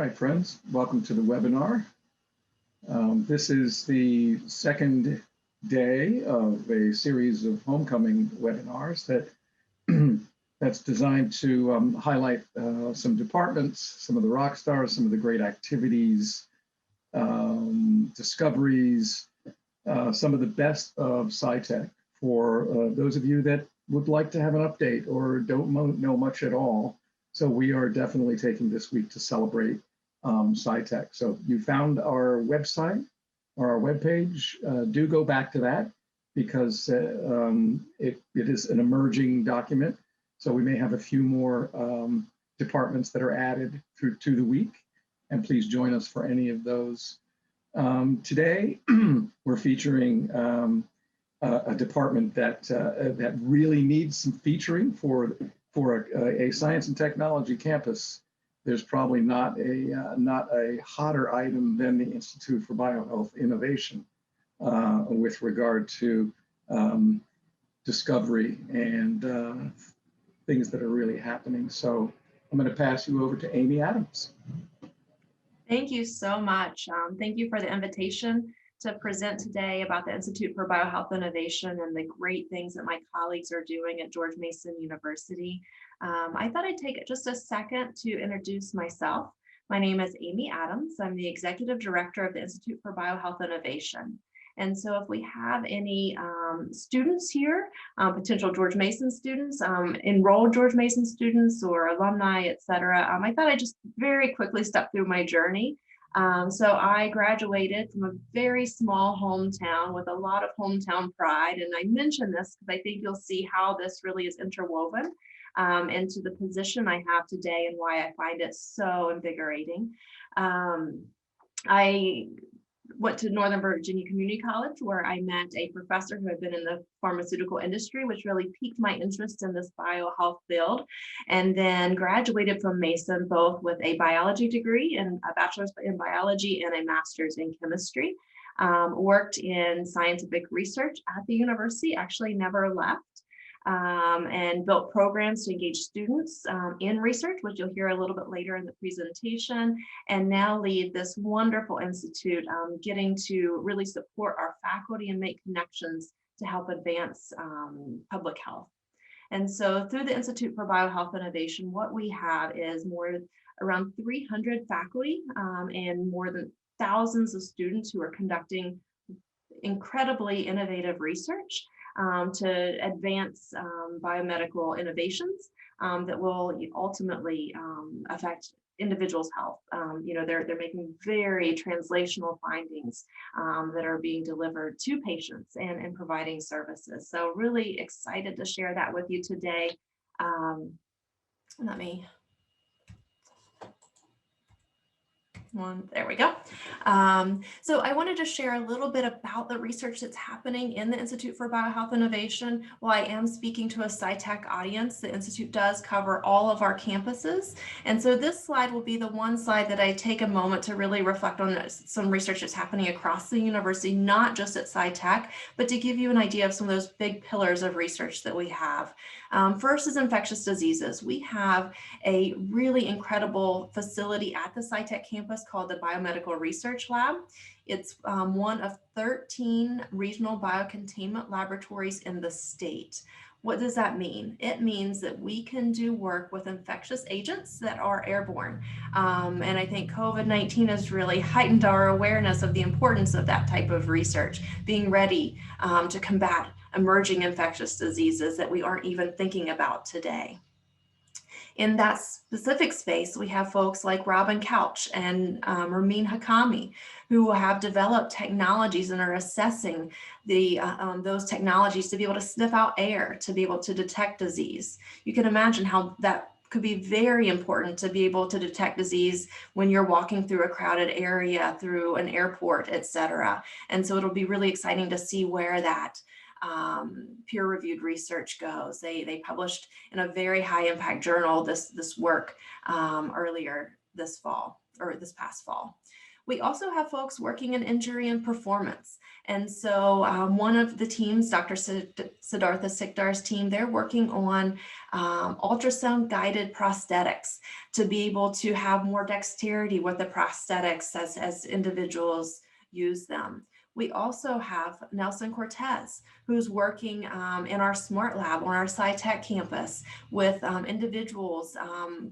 right, friends, welcome to the webinar. This is the second day of a series of homecoming webinars that's designed to highlight some departments, some of the rock stars, some of the great activities, discoveries, some of the best of SciTech for those of you that would like to have an update or don't know much at all. So we are definitely taking this week to celebrate SciTech. So you found our website or our webpage. Do go back to that because it is an emerging document. So we may have a few more departments that are added through to the week. And please join us for any of those. Today, we're featuring a department that really needs some featuring for a science and technology campus. There's probably not a hotter item than the Institute for Biohealth Innovation with regard to discovery and things that are really happening. So I'm going to pass you over to Amy Adams. Thank you so much. Thank you for the invitation to present today about the Institute for Biohealth Innovation and the great things that my colleagues are doing at George Mason University. I thought I'd take just a second to introduce myself. My name is Amy Adams. I'm the Executive Director of the Institute for Biohealth Innovation. And so if we have any students here, potential George Mason students, enrolled George Mason students or alumni, et cetera, I thought I'd just very quickly step through my journey. So I graduated from a very small hometown with a lot of hometown pride. And I mention this because I think you'll see how this really is interwoven into the position I have today and why I find it so invigorating. I went to Northern Virginia Community College, where I met a professor who had been in the pharmaceutical industry, which really piqued my interest in this biohealth field, and then graduated from Mason both with a biology degree and a bachelor's in biology and a master's in chemistry. Worked in scientific research at the university, actually never left. And built programs to engage students in research, which you'll hear a little bit later in the presentation, and now lead this wonderful institute, getting to really support our faculty and make connections to help advance public health. And so through the Institute for Biohealth Innovation, what we have is around 300 faculty and more than thousands of students who are conducting incredibly innovative research to advance biomedical innovations that will ultimately affect individuals' health. They're making very translational findings that are being delivered to patients and providing services. So really excited to share that with you today. There we go. So I wanted to share a little bit about the research that's happening in the Institute for Biohealth Innovation. While I am speaking to a SciTech audience, the Institute does cover all of our campuses. And so this slide will be the one slide that I take a moment to really reflect on some research that's happening across the university, not just at SciTech, but to give you an idea of some of those big pillars of research that we have. First is infectious diseases. We have a really incredible facility at the SciTech campus called the Biomedical Research Lab. It's one of 13 regional biocontainment laboratories in the state. What does that mean? It means that we can do work with infectious agents that are airborne. And I think COVID-19 has really heightened our awareness of the importance of that type of research, being ready to combat emerging infectious diseases that we aren't even thinking about today. In that specific space, we have folks like Robin Couch and Ramin Hakami, who have developed technologies and are assessing those technologies to be able to sniff out air, to be able to detect disease. You can imagine how that could be very important to be able to detect disease when you're walking through a crowded area, through an airport, et cetera. And so it'll be really exciting to see where that peer-reviewed research goes. They published in a very high impact journal this work earlier this fall, or this past fall. We also have folks working in injury and performance. And so one of the teams, Dr. Siddhartha Sikdar's team, they're working on ultrasound guided prosthetics to be able to have more dexterity with the prosthetics as individuals use them. We also have Nelson Cortez, who's working in our Smart Lab on our SciTech campus with individuals'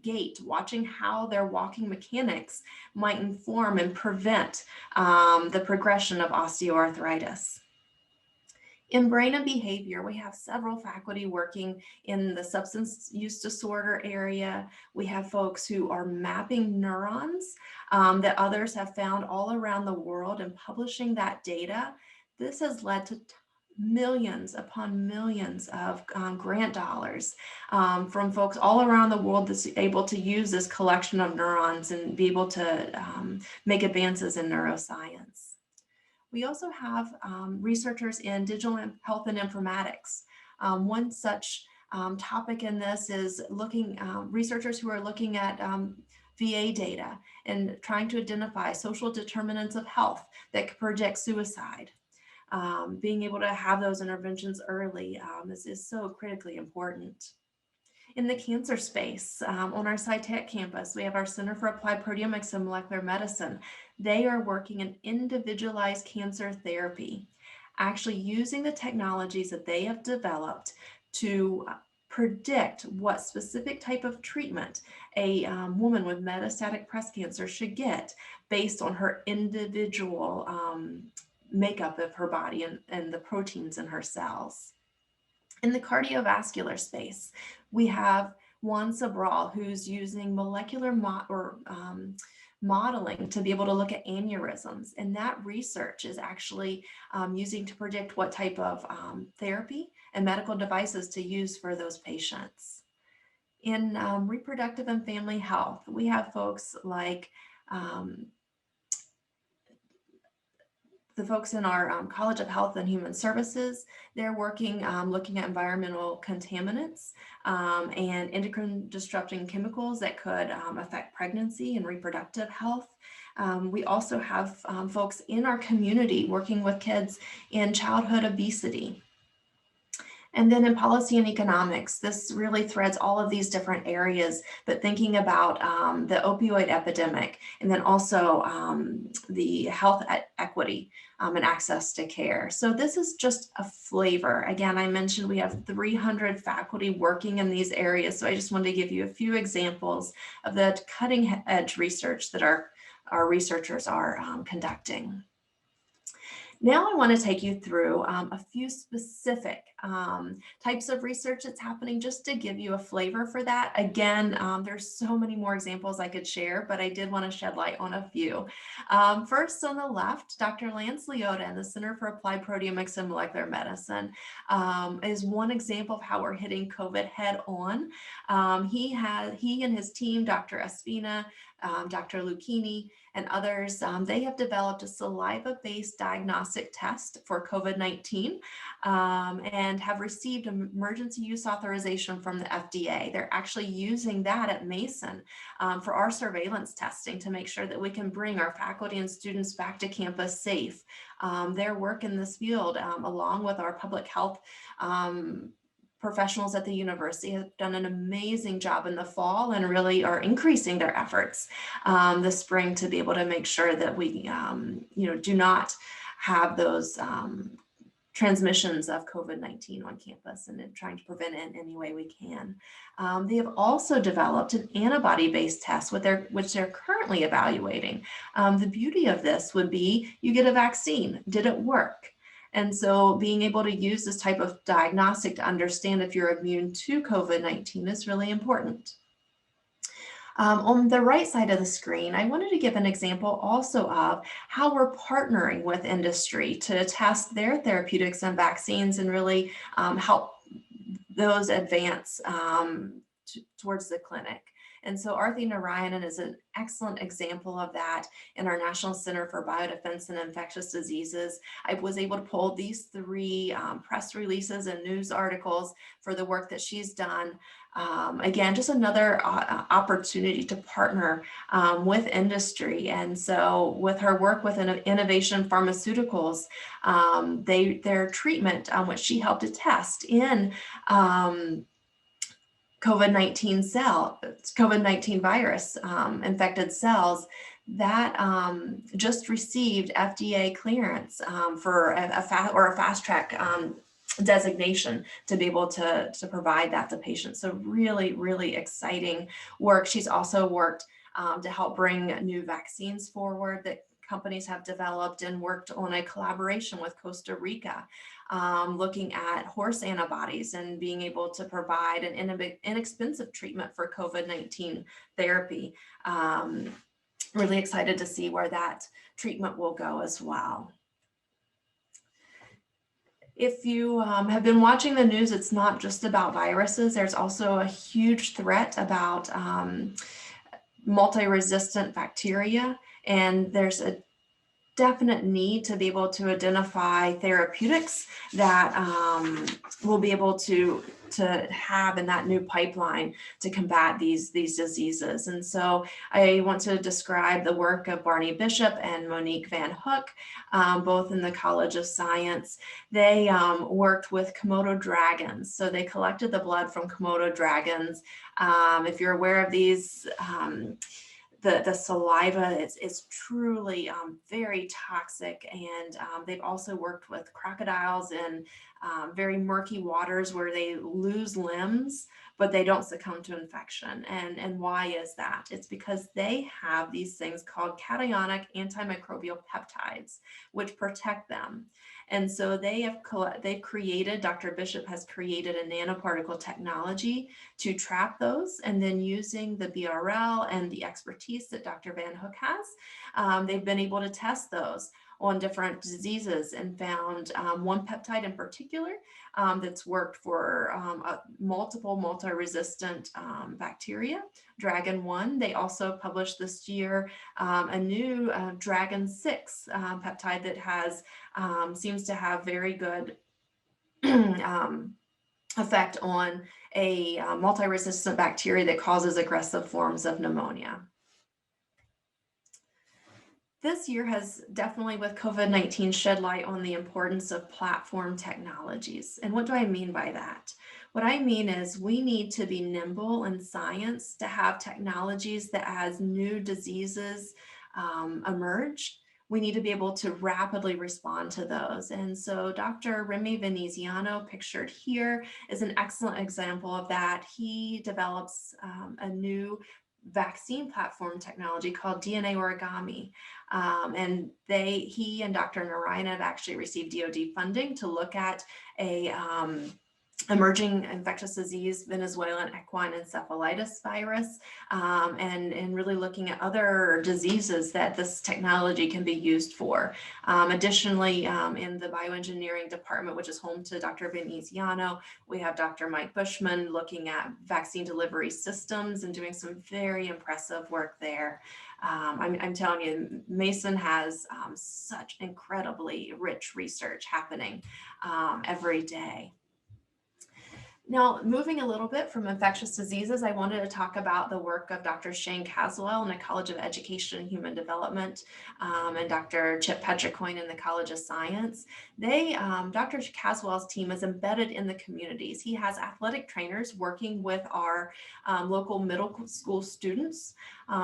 gait, watching how their walking mechanics might inform and prevent the progression of osteoarthritis. In brain and behavior, we have several faculty working in the substance use disorder area. We have folks who are mapping neurons that others have found all around the world and publishing that data. This has led to millions upon millions of grant dollars from folks all around the world that's able to use this collection of neurons and be able to make advances in neuroscience. We also have researchers in digital health and informatics. One such topic in this is researchers who are looking at VA data and trying to identify social determinants of health that could predict suicide. Being able to have those interventions early is so critically important. In the cancer space, on our SciTech campus, we have our Center for Applied Proteomics and Molecular Medicine. They are working in individualized cancer therapy, actually using the technologies that they have developed to predict what specific type of treatment a woman with metastatic breast cancer should get based on her individual makeup of her body and the proteins in her cells. In the cardiovascular space, we have Juan Sobral, who's using molecular modeling to be able to look at aneurysms. And that research is actually using to predict what type of therapy and medical devices to use for those patients. In reproductive and family health, we have folks like the folks in our College of Health and Human Services. They're working, looking at environmental contaminants and endocrine disrupting chemicals that could affect pregnancy and reproductive health. We also have folks in our community working with kids in childhood obesity. And then in policy and economics, this really threads all of these different areas, but thinking about the opioid epidemic, and then also the health equity and access to care. So this is just a flavor. Again, I mentioned we have 300 faculty working in these areas. So I just wanted to give you a few examples of the cutting edge research that our researchers are conducting. Now I want to take you through a few specific types of research that's happening just to give you a flavor for that. Again, there's so many more examples I could share, but I did want to shed light on a few. First on the left, Dr. Lance Leota and the Center for Applied Proteomics and Molecular Medicine is one example of how we're hitting COVID head on. He and his team, Dr. Espina, Dr. Lucchini, and others, they have developed a saliva-based diagnostic test for COVID-19 and have received emergency use authorization from the FDA. They're actually using that at Mason for our surveillance testing to make sure that we can bring our faculty and students back to campus safe. Their work in this field, along with our public health professionals at the university, have done an amazing job in the fall and really are increasing their efforts this spring to be able to make sure that we do not have those transmissions of COVID-19 on campus, and trying to prevent it in any way we can. They have also developed an antibody-based test which they're currently evaluating. The beauty of this would be you get a vaccine. Did it work? And so being able to use this type of diagnostic to understand if you're immune to COVID-19 is really important. On the right side of the screen, I wanted to give an example also of how we're partnering with industry to test their therapeutics and vaccines and really help those advance towards the clinic. And so Arthi Narayanan is an excellent example of that in our National Center for Biodefense and Infectious Diseases. I was able to pull these 3 press releases and news articles for the work that she's done Again, just another opportunity to partner with industry. And so with her work with Innovation Pharmaceuticals, their treatment, which she helped to test in COVID-19 virus infected cells, that just received FDA clearance for a fast track designation to be able to provide that to patients. So really, really exciting work. She's also worked to help bring new vaccines forward that companies have developed, and worked on a collaboration with Costa Rica, looking at horse antibodies and being able to provide an inexpensive treatment for COVID-19 therapy. Really excited to see where that treatment will go as well. If you have been watching the news, it's not just about viruses. There's also a huge threat about multi-resistant bacteria, and there's a definite need to be able to identify therapeutics that will be able to have in that new pipeline to combat these diseases. And so I want to describe the work of Barney Bishop and Monique Van Hook, both in the College of Science. They worked with Komodo dragons. So they collected the blood from Komodo dragons. If you're aware of these, the saliva is truly very toxic, and they've also worked with crocodiles in very murky waters where they lose limbs, but they don't succumb to infection. And why is that? It's because they have these things called cationic antimicrobial peptides, which protect them. And so they've created, Dr. Bishop has created a nanoparticle technology to trap those, and then using the BRL and the expertise that Dr. Van Hook has, they've been able to test those on different diseases, and found one peptide in particular that's worked for multiple multi-resistant bacteria, Dragon 1. They also published this year a new Dragon 6 peptide that has seems to have very good effect on a multi-resistant bacteria that causes aggressive forms of pneumonia. This year has definitely, with COVID-19, shed light on the importance of platform technologies. And what do I mean by that? What I mean is we need to be nimble in science to have technologies that, as new diseases emerge, we need to be able to rapidly respond to those. And so Dr. Remy Veneziano, pictured here, is an excellent example of that. He develops a new vaccine platform technology called DNA origami. And he and Dr. Narayan have actually received DoD funding to look at a emerging infectious disease, Venezuelan equine encephalitis virus, and really looking at other diseases that this technology can be used for. Additionally, in the bioengineering department, which is home to Dr. Veneziano, we have Dr. Mike Bushman looking at vaccine delivery systems and doing some very impressive work there. I'm telling you, Mason has such incredibly rich research happening every day. Now, moving a little bit from infectious diseases, I wanted to talk about the work of Dr. Shane Caswell in the College of Education and Human Development, and Dr. Chip Petricoin in the College of Science. Dr. Caswell's team is embedded in the communities. He has athletic trainers working with our local middle school students.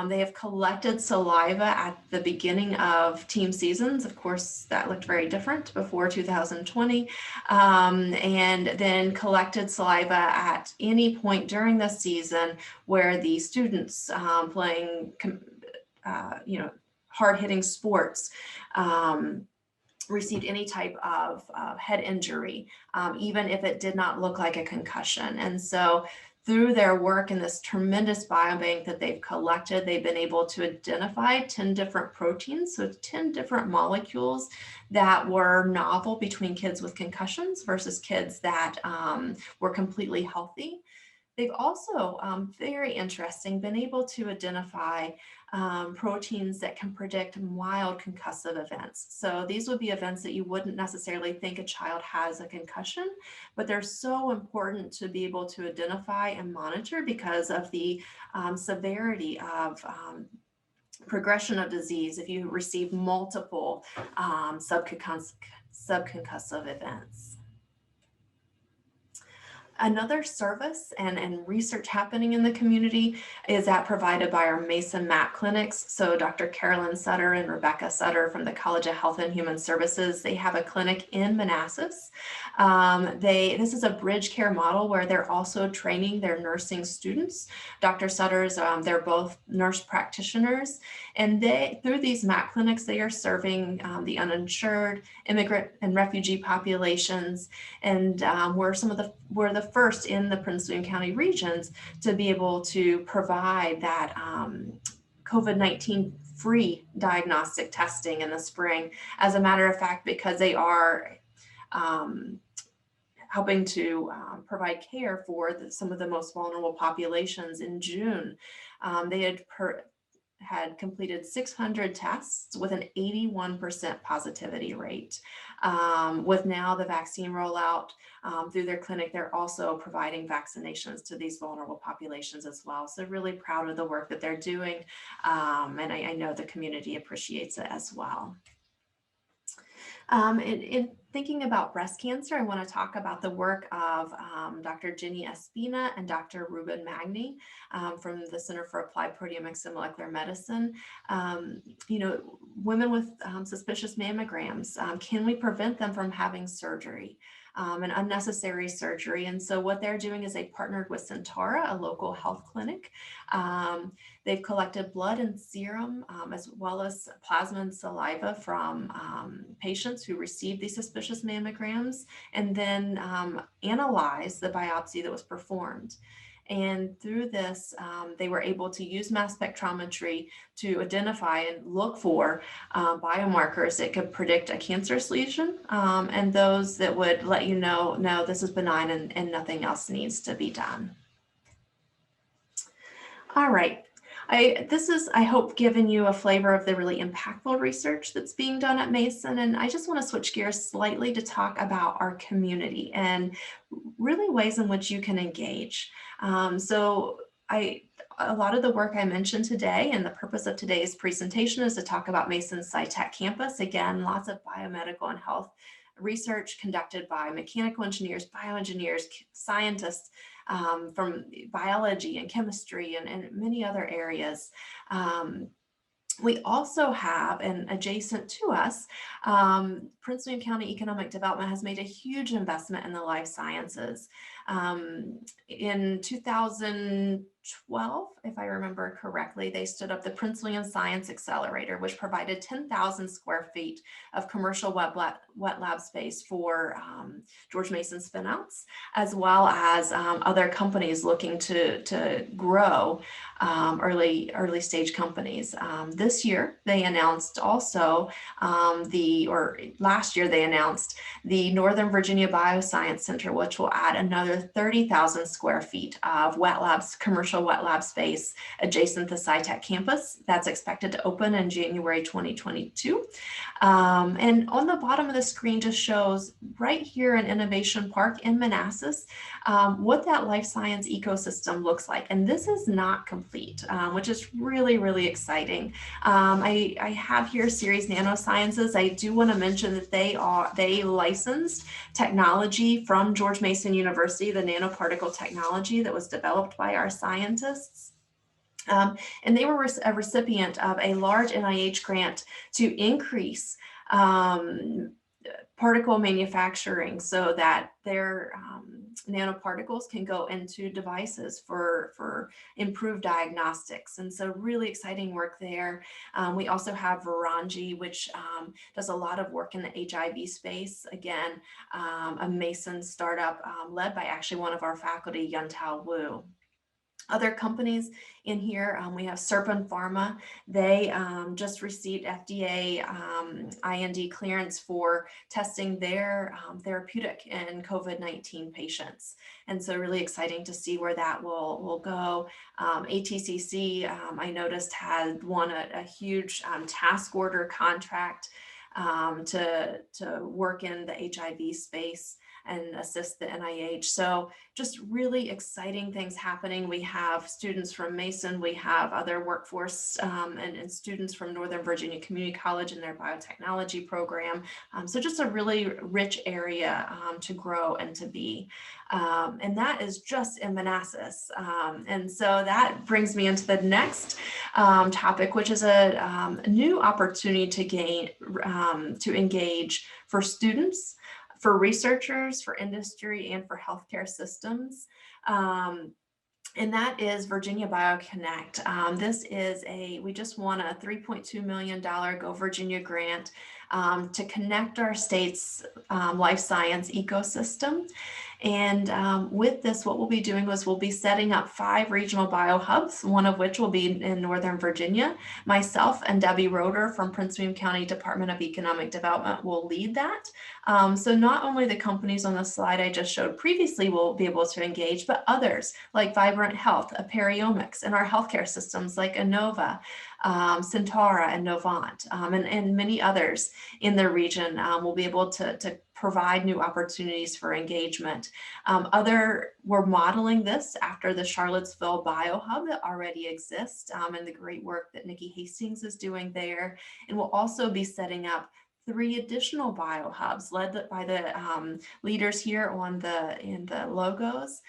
They have collected saliva at the beginning of team seasons. Of course, that looked very different before 2020, and then collected saliva at any point during the season where the students playing, hard-hitting sports received any type of head injury, even if it did not look like a concussion. And so through their work in this tremendous biobank that they've collected, they've been able to identify 10 different proteins, so 10 different molecules that were novel between kids with concussions versus kids that were completely healthy. They've also, very interesting, been able to identify proteins that can predict mild concussive events. So these would be events that you wouldn't necessarily think a child has a concussion, but they're so important to be able to identify and monitor because of the severity of progression of disease if you receive multiple subconcussive events. Another service and research happening in the community is that provided by our Mason MAP clinics. So Dr. Carolyn Sutter and Rebecca Sutter from the College of Health and Human Services, they have a clinic in Manassas. This is a bridge care model where they're also training their nursing students. Dr. Sutter's, they're both nurse practitioners, and through these MAP clinics, they are serving the uninsured, immigrant and refugee populations, and we're the first in the Prince William County regions to be able to provide that COVID-19 free diagnostic testing in the spring. As a matter of fact, because they are helping to provide care for some of the most vulnerable populations. In June, they had completed 600 tests with an 81% positivity rate. With now the vaccine rollout through their clinic, they're also providing vaccinations to these vulnerable populations as well. So really proud of the work that they're doing. And I know the community appreciates it as well. In thinking about breast cancer, I want to talk about the work of Dr. Ginny Espina and Dr. Ruben Magni from the Center for Applied Proteomics and Molecular Medicine. Women with suspicious mammograms, can we prevent them from having surgery? An unnecessary surgery. And so what they're doing is they partnered with Centara, a local health clinic. They've collected blood and serum, as well as plasma and saliva from patients who received these suspicious mammograms, and then analyzed the biopsy that was performed. And through this, they were able to use mass spectrometry to identify and look for biomarkers that could predict a cancerous lesion, and those that would let you know, no, this is benign and nothing else needs to be done. All right. This is, I hope, giving you a flavor of the really impactful research that's being done at Mason. And I just want to switch gears slightly to talk about our community and really ways in which you can engage. A lot of the work I mentioned today and the purpose of today's presentation is to talk about Mason's SciTech campus. Again, lots of biomedical and health research conducted by mechanical engineers, bioengineers, scientists, from biology and chemistry and many other areas. We also have, and adjacent to us, Prince William County Economic Development has made a huge investment in the life sciences. In 2012, if I remember correctly, they stood up the Prince William Science Accelerator, which provided 10,000 square feet of commercial wet lab space for George Mason spinouts, as well as other companies looking to grow early stage companies. This year, they announced also last year they announced the Northern Virginia Bioscience Center, which will add another 30,000 square feet of commercial wet lab space adjacent to SciTech campus. That's expected to open in January 2022. And on the bottom of the screen just shows right here in Innovation Park in Manassas what that life science ecosystem looks like. And this is not complete, which is really, really exciting. I have here Series Nanosciences. I do want to mention that they licensed technology from George Mason University, the nanoparticle technology that was developed by our scientists. And they were a recipient of a large NIH grant to increase particle manufacturing so that their nanoparticles can go into devices for improved diagnostics. And so really exciting work there. We also have Viranji, which does a lot of work in the HIV space. Again, a Mason startup led by actually one of our faculty, Yuntao Wu. Other companies in here, we have Serpent Pharma. They just received FDA IND clearance for testing their therapeutic in COVID-19 patients. And so really exciting to see where that will go. ATCC, I noticed, had won a huge task order contract to work in the HIV space and assist the NIH. So just really exciting things happening. We have students from Mason, we have other workforce and students from Northern Virginia Community College in their biotechnology program. So just a really rich area to grow and to be. And that is just in Manassas. And so that brings me into the next topic, which is a new opportunity to engage for students, for researchers, for industry, and for healthcare systems. And that is Virginia Bioconnect. We just won a $3.2 million Go Virginia grant to connect our state's life science ecosystem. And with this, what we'll be doing is we'll be setting up 5 regional biohubs, one of which will be in Northern Virginia. Myself and Debbie Roeder from Prince William County Department of Economic Development will lead that. So not only the companies on the slide I just showed previously will be able to engage, but others like Vibrant Health, Aperiomics, and our healthcare systems like Inova, Centara, and Novant, and many others in the region will be able to provide new opportunities for engagement. We're modeling this after the Charlottesville Biohub that already exists and the great work that Nikki Hastings is doing there. And we'll also be setting up 3 additional biohubs led by the leaders here in the logos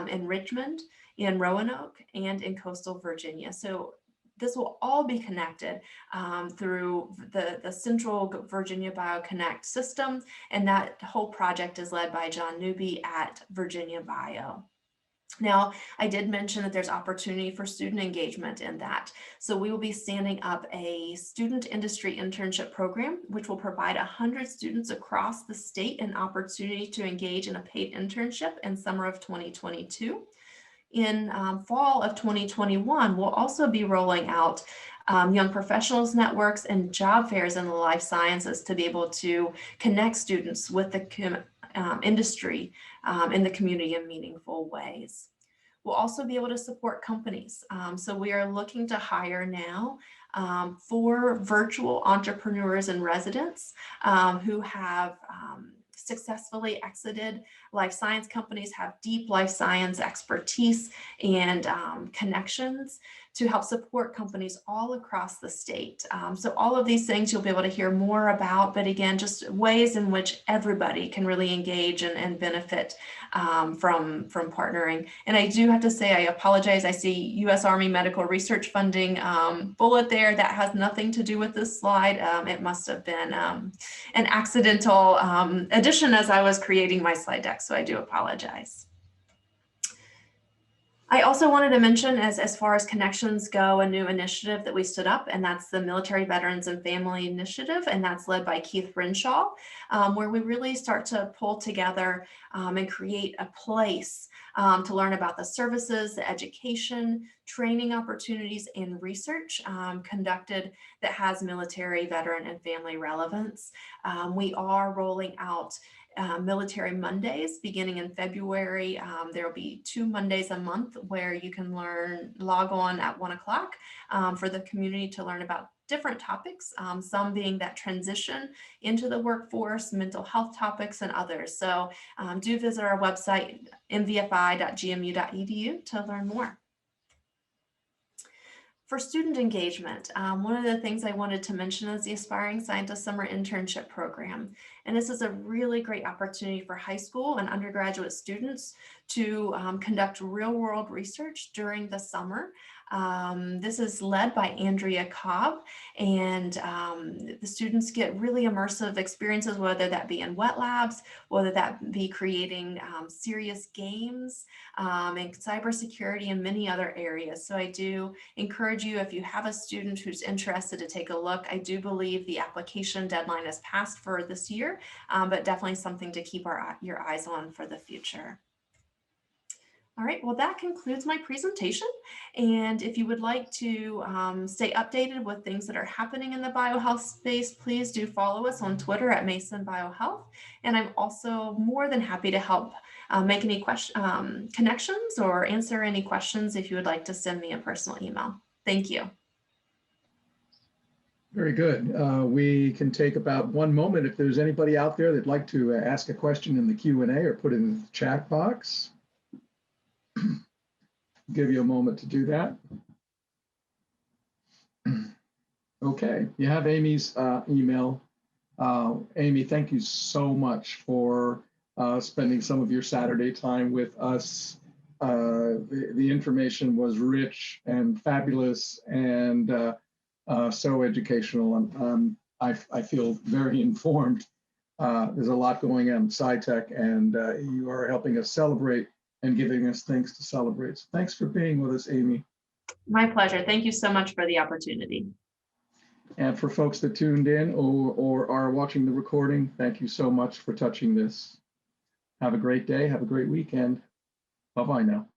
in Richmond, in Roanoke, and in coastal Virginia. So this will all be connected through the Central Virginia Bioconnect system, and that whole project is led by John Newby at Virginia Bio. Now, I did mention that there's opportunity for student engagement in that. So we will be standing up a student industry internship program, which will provide 100 students across the state an opportunity to engage in a paid internship in summer of 2022. In fall of 2021, we'll also be rolling out young professionals networks and job fairs in the life sciences to be able to connect students with the industry in the community in meaningful ways. We'll also be able to support companies. So we are looking to hire now 4 virtual entrepreneurs and residents who have successfully exited life science companies, have deep life science expertise and connections to help support companies all across the state. So all of these things you'll be able to hear more about, but again, just ways in which everybody can really engage and benefit from partnering. And I do have to say, I apologize. I see U.S. Army Medical Research Funding bullet there. That has nothing to do with this slide. It must have been an accidental addition as I was creating my slide deck, so I do apologize. I also wanted to mention, as far as connections go, a new initiative that we stood up, and that's the Military Veterans and Family Initiative, and that's led by Keith Renshaw, where we really start to pull together and create a place to learn about the services, the education, training opportunities, and research conducted that has military, veteran, and family relevance. We are rolling out Military Mondays beginning in February. There will be 2 Mondays a month where you can log on at 1 o'clock for the community to learn about different topics, some being that transition into the workforce, mental health topics, and others. So do visit our website, mvfi.gmu.edu, to learn more. For student engagement, one of the things I wanted to mention is the Aspiring Scientist Summer Internship Program. And this is a really great opportunity for high school and undergraduate students to conduct real-world research during the summer. This is led by Andrea Cobb, and the students get really immersive experiences, whether that be in wet labs, whether that be creating serious games, and cybersecurity, and many other areas. So I do encourage you, if you have a student who's interested, to take a look. I do believe the application deadline is passed for this year, but definitely something to keep your eyes on for the future. All right, well, that concludes my presentation. And if you would like to stay updated with things that are happening in the biohealth space, please do follow us on Twitter at Mason Biohealth. And I'm also more than happy to help make any connections or answer any questions if you would like to send me a personal email. Thank you. Very good. We can take about 1 moment if there's anybody out there that'd like to ask a question in the Q&A or put it in the chat box. Give you a moment to do that. Okay, you have Amy's email. Amy, thank you so much for spending some of your Saturday time with us. The information was rich and fabulous and so educational. I feel very informed. There's a lot going on in SciTech, and you are helping us celebrate and giving us things to celebrate. So thanks for being with us, Amy. My pleasure. Thank you so much for the opportunity. And for folks that tuned in or are watching the recording, thank you so much for touching this. Have a great day. Have a great weekend. Bye-bye now.